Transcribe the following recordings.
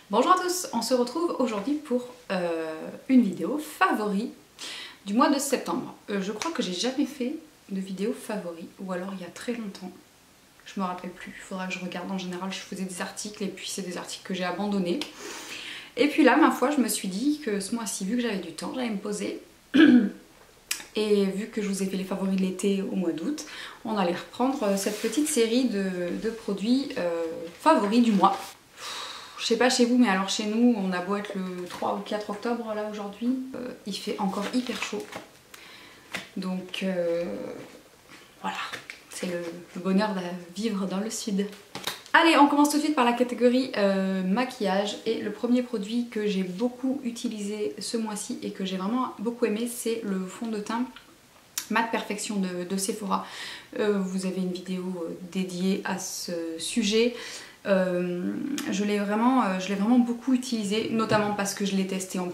Bonjour à tous, on se retrouve aujourd'hui pour une vidéo favori du mois de septembre. Je crois que j'ai jamais fait de vidéo favori, ou alors il y a très longtemps. Je me rappelle plus, il faudra que je regarde. En général je faisais des articles et puis c'est des articles que j'ai abandonnés. Et puis là, ma foi, je me suis dit que ce mois-ci, vu que j'avais du temps, j'allais me poser. Et vu que je vous ai fait les favoris de l'été au mois d'août, on allait reprendre cette petite série de produits favoris du mois. Je sais pas chez vous, mais alors chez nous, on a beau être le 3 ou 4 octobre là aujourd'hui, il fait encore hyper chaud. Donc voilà, c'est le bonheur de vivre dans le sud. Allez, on commence tout de suite par la catégorie maquillage. Et le premier produit que j'ai beaucoup utilisé ce mois-ci et que j'ai vraiment beaucoup aimé, c'est le fond de teint Matte Perfection de Sephora. Vous avez une vidéo dédiée à ce sujet. Je l'ai vraiment beaucoup utilisé, notamment parce que je l'ai testé en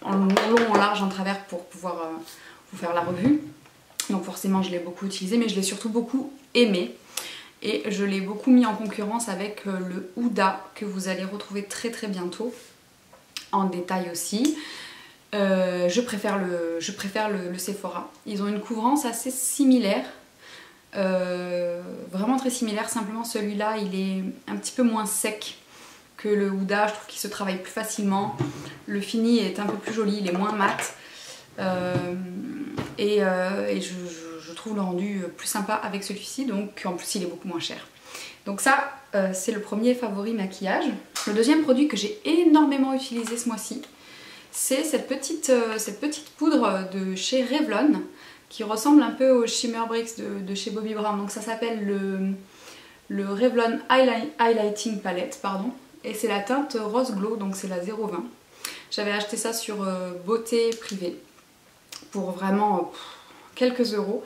long, en large, en travers pour pouvoir vous faire la revue. Donc forcément je l'ai beaucoup utilisé, mais je l'ai surtout beaucoup aimé. Et je l'ai beaucoup mis en concurrence avec le Huda que vous allez retrouver très bientôt, en détail aussi. Je préfère le Sephora. Ils ont une couvrance assez similaire. Vraiment très similaire, simplement celui-là il est un petit peu moins sec que le Huda, je trouve qu'il se travaille plus facilement, le fini est un peu plus joli, il est moins mat et je trouve le rendu plus sympa avec celui-ci, donc en plus il est beaucoup moins cher. Donc ça c'est le premier favori maquillage. Le deuxième produit que j'ai énormément utilisé ce mois-ci, c'est cette petite poudre de chez Revlon qui ressemble un peu au Shimmer Bricks de chez Bobbi Brown. Donc ça s'appelle le Revlon Highlighting Palette, pardon. Et c'est la teinte Rose Glow, donc c'est la 0,20. J'avais acheté ça sur Beauté Privée pour vraiment quelques euros.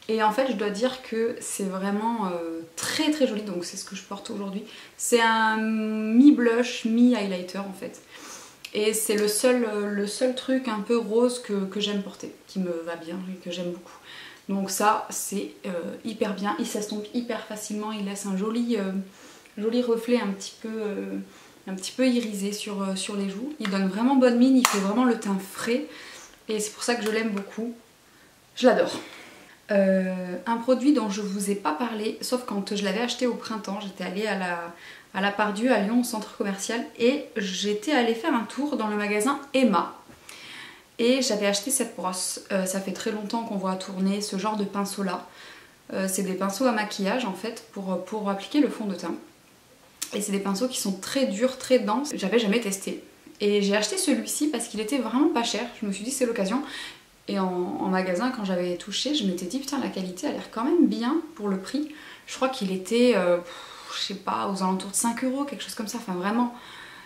Et en fait je dois dire que c'est vraiment très joli, donc c'est ce que je porte aujourd'hui. C'est un mi-blush, mi-highlighter en fait. Et c'est le seul truc un peu rose que j'aime porter, qui me va bien et que j'aime beaucoup. Donc ça c'est hyper bien, il s'estompe hyper facilement, il laisse un joli reflet un petit peu irisé sur les joues. Il donne vraiment bonne mine, il fait vraiment le teint frais et c'est pour ça que je l'aime beaucoup. Je l'adore. Un produit dont je vous ai pas parlé, sauf quand je l'avais acheté au printemps, j'étais allée à la Part-Dieu à Lyon au centre commercial et j'étais allée faire un tour dans le magasin Emma et j'avais acheté cette brosse. Ça fait très longtemps qu'on voit tourner ce genre de pinceau là. C'est des pinceaux à maquillage en fait pour appliquer le fond de teint. Et c'est des pinceaux qui sont très durs, très denses. J'avais jamais testé. Et j'ai acheté celui-ci parce qu'il était vraiment pas cher. Je me suis dit c'est l'occasion. Et en magasin quand j'avais touché, je m'étais dit putain la qualité a l'air quand même bien pour le prix. Je crois qu'il était... je sais pas, aux alentours de 5 euros, quelque chose comme ça, enfin vraiment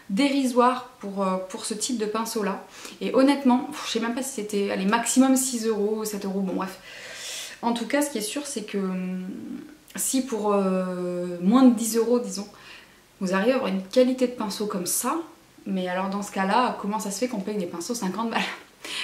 dérisoire pour ce type de pinceau là. Et honnêtement, je sais même pas si c'était, allez, maximum 6 euros, 7 euros, bon bref. En tout cas, ce qui est sûr, c'est que si pour moins de 10 euros, disons, vous arrivez à avoir une qualité de pinceau comme ça, mais alors dans ce cas-là, comment ça se fait qu'on paye des pinceaux 50 balles?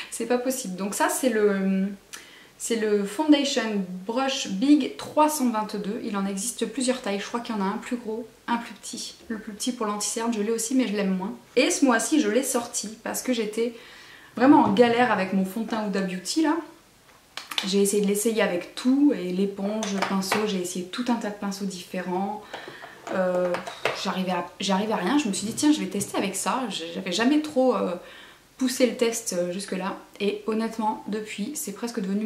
C'est pas possible. Donc ça, c'est le Foundation Brush Big 322, il en existe plusieurs tailles, je crois qu'il y en a un plus gros, un plus petit. Le plus petit pour l'anti-cerne, je l'ai aussi mais je l'aime moins. Et ce mois-ci je l'ai sorti parce que j'étais vraiment en galère avec mon fond de teint Huda Beauty là. J'ai essayé de l'essayer avec tout, et l'éponge, le pinceau, j'ai essayé tout un tas de pinceaux différents. J'arrivais à rien, je me suis dit tiens je vais tester avec ça, j'avais jamais trop... pousser le test jusque là et honnêtement depuis c'est presque devenu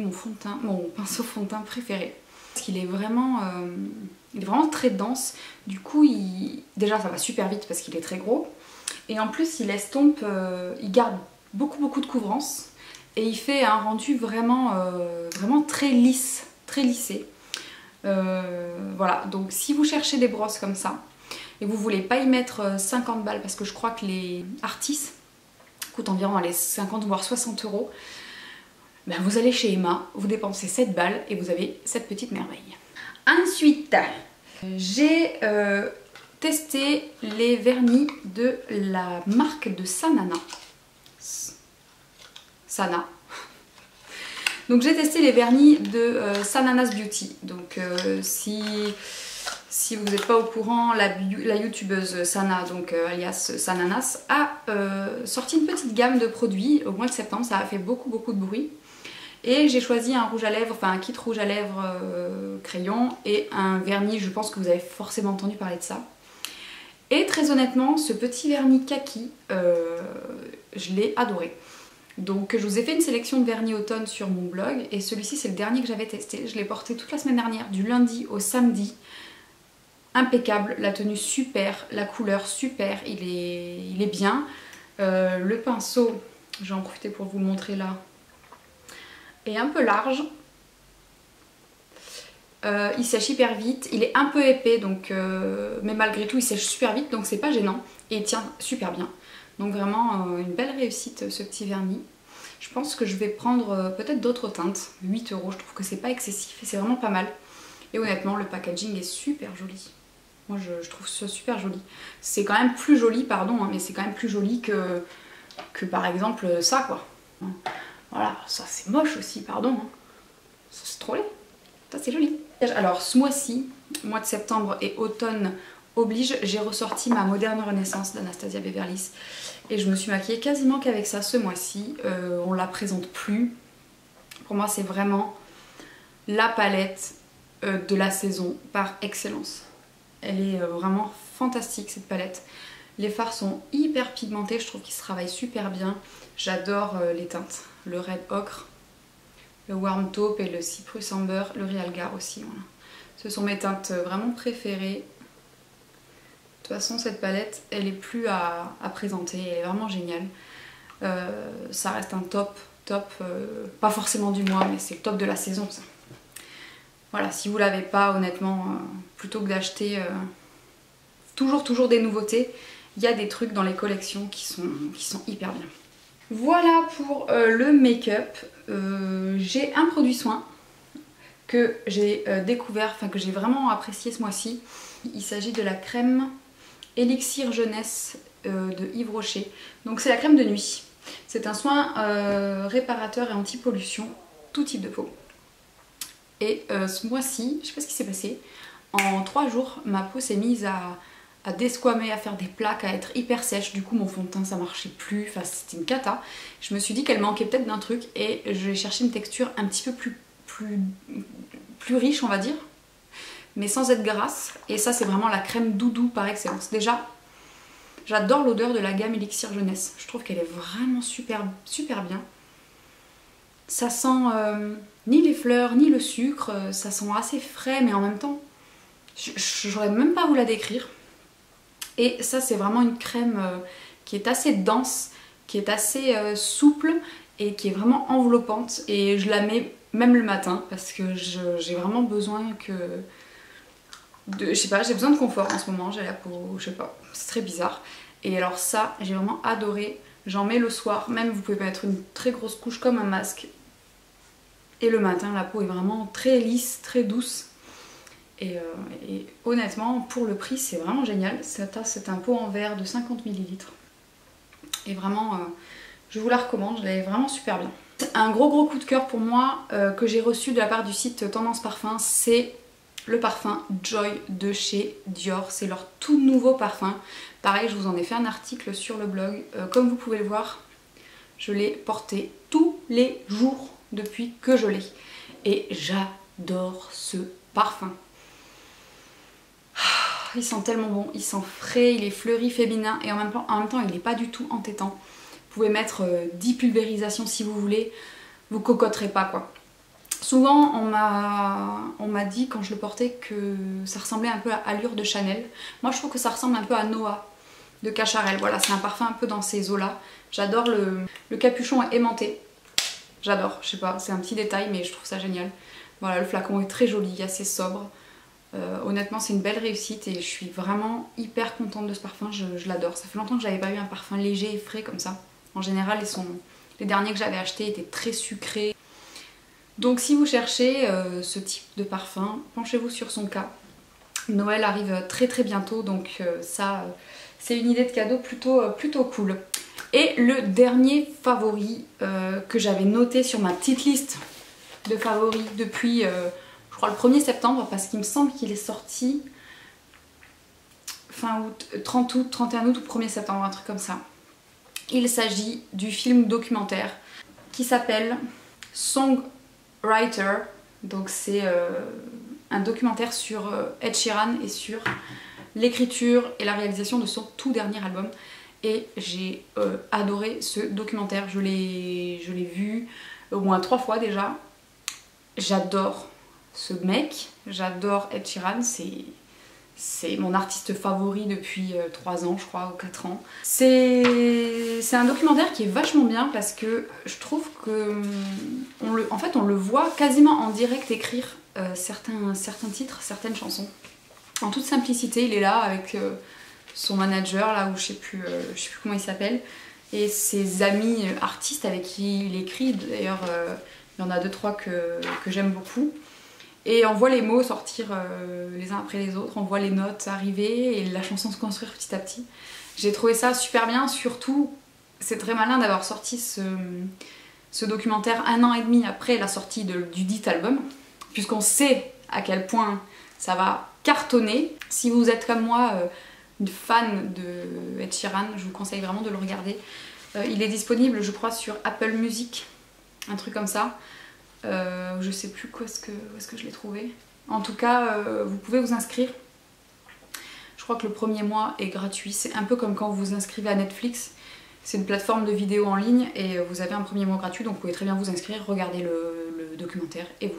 mon pinceau fond de teint préféré parce qu'il est vraiment très dense, du coup déjà ça va super vite parce qu'il est très gros et en plus il estompe, il garde beaucoup de couvrance et il fait un rendu vraiment très lisse, très lissé. Voilà, donc si vous cherchez des brosses comme ça et vous voulez pas y mettre 50 balles parce que je crois que les Artis coûte environ les 50 voire 60 euros, ben vous allez chez Emma, vous dépensez 7 balles et vous avez cette petite merveille. Ensuite, j'ai testé les vernis de la marque de Sanana. Sana. Donc j'ai testé les vernis de Sanana's Beauty. Donc si Si vous n'êtes pas au courant, la youtubeuse Sana, donc alias Sananas, a sorti une petite gamme de produits au mois de septembre. Ça a fait beaucoup de bruit. Et j'ai choisi un rouge à lèvres, enfin un kit rouge à lèvres crayon et un vernis. Je pense que vous avez forcément entendu parler de ça. Et très honnêtement, ce petit vernis kaki, je l'ai adoré. Donc je vous ai fait une sélection de vernis automne sur mon blog et celui-ci c'est le dernier que j'avais testé. Je l'ai porté toute la semaine dernière, du lundi au samedi. Impeccable, la tenue super, la couleur super, il est bien. Le pinceau, je vais en profiter pour vous le montrer là, est un peu large. Il sèche hyper vite, il est un peu épais donc, mais malgré tout il sèche super vite donc c'est pas gênant et il tient super bien. Donc vraiment une belle réussite ce petit vernis. Je pense que je vais prendre peut-être d'autres teintes, 8 €, je trouve que c'est pas excessif et c'est vraiment pas mal. Et honnêtement le packaging est super joli. Moi je trouve ça super joli. C'est quand même plus joli, pardon, hein, mais c'est quand même plus joli que par exemple ça quoi. Voilà, ça c'est moche aussi, pardon. Hein. Ça c'est trop laid. Ça c'est joli. Alors ce mois-ci, mois de septembre et automne oblige, j'ai ressorti ma Moderne Renaissance d'Anastasia Beverly Hills. Et je me suis maquillée quasiment qu'avec ça ce mois-ci. On la présente plus. Pour moi c'est vraiment la palette de la saison par excellence. Elle est vraiment fantastique cette palette. Les fards sont hyper pigmentés, je trouve qu'ils se travaillent super bien. J'adore les teintes. Le Red Ocre, le Warm Taupe et le Cyprus Amber, le Realgar aussi. Voilà. Ce sont mes teintes vraiment préférées. De toute façon cette palette, elle est plus à présenter, elle est vraiment géniale. Ça reste un top, pas forcément du mois, mais c'est le top de la saison ça. Voilà, si vous l'avez pas, honnêtement, plutôt que d'acheter toujours des nouveautés, il y a des trucs dans les collections qui sont hyper bien. Voilà pour le make-up. J'ai un produit soin que j'ai découvert, enfin que j'ai vraiment apprécié ce mois-ci. Il s'agit de la crème Elixir Jeunesse de Yves Rocher. Donc c'est la crème de nuit. C'est un soin réparateur et anti-pollution, tout type de peau. Et ce mois-ci, je sais pas ce qui s'est passé, en 3 jours, ma peau s'est mise à desquamer, à faire des plaques, à être hyper sèche. Du coup, mon fond de teint, ça marchait plus, enfin c'était une cata. Je me suis dit qu'elle manquait peut-être d'un truc et j'ai cherché une texture un petit peu plus riche, on va dire, mais sans être grasse. Et ça, c'est vraiment la crème doudou par excellence. Déjà, j'adore l'odeur de la gamme Elixir Jeunesse. Je trouve qu'elle est vraiment super bien. Ça sent ni les fleurs ni le sucre, ça sent assez frais mais en même temps, j'aurais même pas à vous la décrire. Et ça c'est vraiment une crème qui est assez dense, qui est assez souple et qui est vraiment enveloppante. Et je la mets même le matin parce que j'ai vraiment besoin je sais pas, j'ai besoin de confort en ce moment, j'ai la peau, je sais pas, c'est très bizarre. Et alors ça, j'ai vraiment adoré. J'en mets le soir, même vous pouvez mettre une très grosse couche comme un masque. Et le matin, la peau est vraiment très lisse, très douce. Et honnêtement, pour le prix, c'est vraiment génial. C'est un pot en verre de 50 ml. Et vraiment, je vous la recommande, elle est vraiment super bien. Un gros coup de cœur pour moi que j'ai reçu de la part du site Tendance Parfum, c'est le parfum Joy de chez Dior. C'est leur tout nouveau parfum. Pareil, je vous en ai fait un article sur le blog. Comme vous pouvez le voir, je l'ai porté tous les jours depuis que je l'ai. Et j'adore ce parfum. Il sent tellement bon, il sent frais, il est fleuri, féminin et en même temps il n'est pas du tout entêtant. Vous pouvez mettre 10 pulvérisations si vous voulez, vous cocoterez pas quoi. Souvent on m'a dit quand je le portais que ça ressemblait un peu à Allure de Chanel. Moi je trouve que ça ressemble un peu à Noah de Cacharel. Voilà, c'est un parfum un peu dans ces eaux là. J'adore le capuchon aimanté. J'adore, je sais pas, c'est un petit détail mais je trouve ça génial. Voilà, le flacon est très joli, assez sobre. Honnêtement c'est une belle réussite et je suis vraiment hyper contente de ce parfum, je l'adore. Ça fait longtemps que j'avais pas eu un parfum léger et frais comme ça. En général les derniers que j'avais achetés étaient très sucrés. Donc si vous cherchez ce type de parfum, penchez-vous sur son cas. Noël arrive très bientôt donc ça c'est une idée de cadeau plutôt cool. Et le dernier favori que j'avais noté sur ma petite liste de favoris depuis je crois le 1er septembre parce qu'il me semble qu'il est sorti fin août, 30 août, 31 août ou 1er septembre, un truc comme ça. Il s'agit du film documentaire qui s'appelle Songwriter. Donc c'est un documentaire sur Ed Sheeran et sur l'écriture et la réalisation de son tout dernier album. Et j'ai adoré ce documentaire, je l'ai vu au moins 3 fois déjà. J'adore ce mec, j'adore Ed Sheeran, c'est mon artiste favori depuis 3 ans je crois, ou 4 ans. C'est un documentaire qui est vachement bien parce que je trouve que en fait on le voit quasiment en direct écrire certains titres, certaines chansons. En toute simplicité, il est là avec son manager, là où je sais plus comment il s'appelle, et ses amis artistes avec qui il écrit. D'ailleurs, il y en a 2-3 que j'aime beaucoup. Et on voit les mots sortir les uns après les autres, on voit les notes arriver et la chanson se construire petit à petit. J'ai trouvé ça super bien, surtout c'est très malin d'avoir sorti ce documentaire 1 an et demi après la sortie du dit album, puisqu'on sait à quel point ça va cartonner. Si vous êtes comme moi une fan de Ed Sheeran, je vous conseille vraiment de le regarder. Il est disponible je crois sur Apple Music, un truc comme ça. Je sais plus où est-ce que je l'ai trouvé. En tout cas, vous pouvez vous inscrire. Je crois que le premier mois est gratuit. C'est un peu comme quand vous vous inscrivez à Netflix. C'est une plateforme de vidéos en ligne et vous avez un premier mois gratuit. Donc vous pouvez très bien vous inscrire, regarder le documentaire et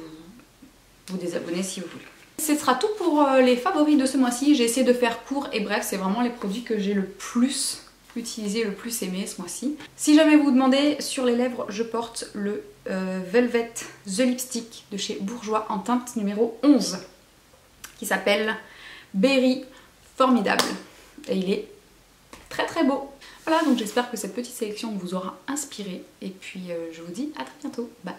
vous désabonner si vous voulez. Ce sera tout pour les favoris de ce mois-ci. J'ai essayé de faire court et bref. C'est vraiment les produits que j'ai le plus utilisé, le plus aimé ce mois-ci. Si jamais vous vous demandez, sur les lèvres, je porte le Velvet The Lipstick de chez Bourjois en teinte numéro 11 qui s'appelle Berry Formidable et il est très très beau. Voilà, donc j'espère que cette petite sélection vous aura inspiré et puis je vous dis à très bientôt. Bye.